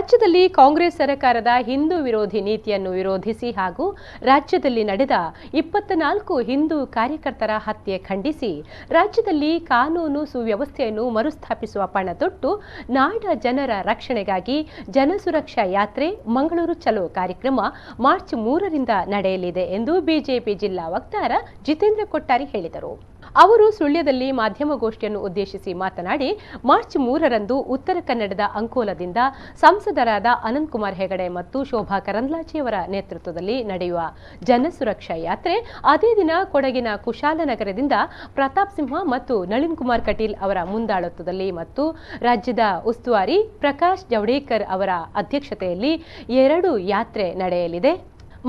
ರಾಜ್ಯದಲ್ಲಿ ಕಾಂಗ್ರೆಸ್ ಸರ್ಕಾರದ ಹಿಂದೂ ವಿರೋಧಿ ನೀತಿಯನ್ನು ವಿರೋಧಿಸಿ ಹಾಗೂ ರಾಜ್ಯದಲ್ಲಿ ನಡೆದ 24 ಹಿಂದೂ ಕಾರ್ಯಕರ್ತರ ಹತ್ಯೆ ಖಂಡಿಸಿ ರಾಜ್ಯದಲ್ಲಿ ಕಾನೂನು ಸುವ್ಯವಸ್ಥೆಯನ್ನು ಮರುಸ್ಥಾಪಿಸುವ ಪಣತೊಟ್ಟು ನಾಡ ಜನರ ರಕ್ಷಣೆಗಾಗಿ ಜನಸುರಕ್ಷಾ ಯಾತ್ರೆ ಮಂಗಳೂರು ಚಲೋ ಕಾರ್ಯಕ್ರಮ ಮಾರ್ಚ್ 3ರಿಂದ ನಡೆಯಲಿದೆ ಎಂದು ಬಿಜೆಪಿ ಜಿಲ್ಲಾ ವಕ್ತಾರ ಜಿತೇಂದ್ರ ಕೊಟ್ಟಾರಿ ಹೇಳಿದರು. ಅವರು ಸುಳ್ಯದಲ್ಲಿ ಮಾಧ್ಯಮಗೋಷ್ಠಿಯನ್ನು ಉದ್ದೇಶಿಸಿ ಮಾತನಾಡಿ ಮಾರ್ಚ್ 3ರಂದು ಉತ್ತರ ಕನ್ನಡದ ಅಂಕೋಲದಿಂದ ಸಂಸದರಾದ ಅನಂತಕುಮಾರ್ ಹೆಗಡೆ ಮತ್ತು ಶೋಭಾ ಕರಂದ್ಲಾಜೆಯವರ ನೇತೃತ್ವದಲ್ಲಿ ನಡೆಯುವ ಜನಸುರಕ್ಷಾ ಯಾತ್ರೆ ಅದೇ ದಿನ ಕೊಡಗಿನ ಕುಶಾಲನಗರದಿಂದ ಪ್ರತಾಪ್ ಸಿಂಹ ಮತ್ತು ನಳಿನ್ ಕುಮಾರ್ ಕಟೀಲ್ ಅವರ ಮುಂದಾಳತ್ವದಲ್ಲಿ ಮತ್ತು ರಾಜ್ಯದ ಉಸ್ತುವಾರಿ ಪ್ರಕಾಶ್ ಜಾವಡೇಕರ್ ಅವರ ಅಧ್ಯಕ್ಷತೆಯಲ್ಲಿ 2 ಯಾತ್ರೆ ನಡೆಯಲಿದೆ.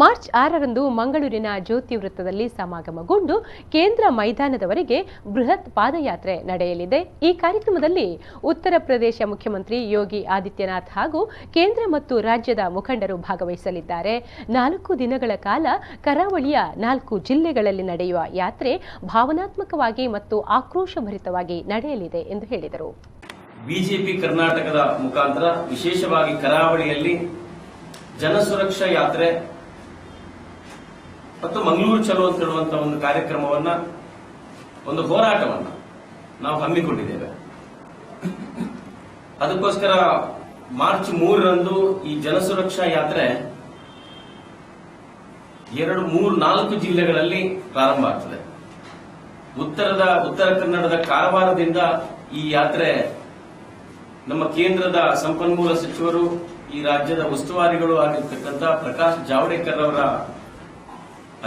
ಮಾರ್ಚ್ 6ರಂದು ಮಂಗಳೂರಿನ ಜ್ಯೋತಿ ವೃತ್ತದಲ್ಲಿ ಸಮಾಗಮಗೊಂಡು ಕೇಂದ್ರ ಮೈದಾನದವರೆಗೆ ಬೃಹತ್ ಪಾದಯಾತ್ರೆ ನಡೆಯಲಿದೆ. ಈ ಕಾರ್ಯಕ್ರಮದಲ್ಲಿ ಉತ್ತರ ಪ್ರದೇಶ ಮುಖ್ಯಮಂತ್ರಿ ಯೋಗಿ ಆದಿತ್ಯನಾಥ್ ಹಾಗೂ ಕೇಂದ್ರ ಮತ್ತು ರಾಜ್ಯದ ಮುಖಂಡರು ಭಾಗವಹಿಸಲಿದ್ದಾರೆ. 4 ದಿನಗಳ ಕಾಲ ಕರಾವಳಿಯ 4 ಜಿಲ್ಲೆಗಳಲ್ಲಿ ನಡೆಯುವ ಯಾತ್ರೆ ಭಾವನಾತ್ಮಕವಾಗಿ ಮತ್ತು ಆಕ್ರೋಶಭರಿತವಾಗಿ ನಡೆಯಲಿದೆ ಎಂದು ಹೇಳಿದರು. ಬಿಜೆಪಿ ಕರ್ನಾಟಕದ ಮುಖಾಂತರ ವಿಶೇಷವಾಗಿ ಕರಾವಳಿಯಲ್ಲಿ ಜನಸುರಕ್ಷಾ ಯಾತ್ರೆ ಮತ್ತು ಮಂಗಳೂರು ಚಲೋ ಅಂತ ಹೇಳುವಂತಹ ಒಂದು ಕಾರ್ಯಕ್ರಮವನ್ನ, ಒಂದು ಹೋರಾಟವನ್ನ ನಾವು ಹಮ್ಮಿಕೊಂಡಿದ್ದೇವೆ. ಅದಕ್ಕೋಸ್ಕರ ಮಾರ್ಚ್ 3ರಂದು ಈ ಜನಸುರಕ್ಷಾ ಯಾತ್ರೆ 4 ಜಿಲ್ಲೆಗಳಲ್ಲಿ ಪ್ರಾರಂಭ ಆಗ್ತದೆ. ಉತ್ತರ ಕನ್ನಡದ ಕಾರವಾರದಿಂದ ಈ ಯಾತ್ರೆ ನಮ್ಮ ಕೇಂದ್ರದ ಸಂಪನ್ಮೂಲ ಸಚಿವರು, ಈ ರಾಜ್ಯದ ಉಸ್ತುವಾರಿಗಳು ಆಗಿರ್ತಕ್ಕಂಥ ಪ್ರಕಾಶ್ ಜಾವಡೇಕರ್ ಅವರ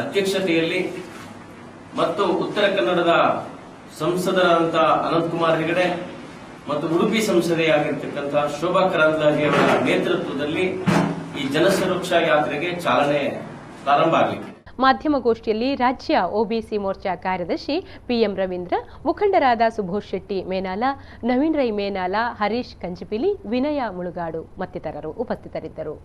ಅಧ್ಯಕ್ಷತೆಯಲ್ಲಿ ಮತ್ತು ಉತ್ತರ ಕನ್ನಡದ ಸಂಸದರಾದಂಥ ಅನಂತಕುಮಾರ್ ಹೆಗಡೆ ಮತ್ತು ಉಡುಪಿ ಸಂಸದೆಯಾಗಿರ್ತಕ್ಕಂಥ ಶೋಭಾ ಕರಂದ್ಲಾಜೆಯವರ ನೇತೃತ್ವದಲ್ಲಿ ಈ ಜನಸುರಕ್ಷಾ ಯಾತ್ರೆಗೆ ಚಾಲನೆ ಪ್ರಾರಂಭ ಆಗಲಿದೆ. ಮಾಧ್ಯಮಗೋಷ್ಠಿಯಲ್ಲಿ ರಾಜ್ಯ ಒಬಿಸಿ ಮೋರ್ಚಾ ಕಾರ್ಯದರ್ಶಿ ಪಿಎಂ ರವೀಂದ್ರ, ಮುಖಂಡರಾದ ಸುಭೋಷ್ ಶೆಟ್ಟಿ ಮೇನಾಲ, ನವೀನ್ ರೈ ಮೇನಾಲ, ಹರೀಶ್ ಕಂಜಿಪಿಲಿ, ವಿನಯ ಮುಳುಗಾಡು ಮತ್ತಿತರರು ಉಪಸ್ಥಿತರಿದ್ದರು.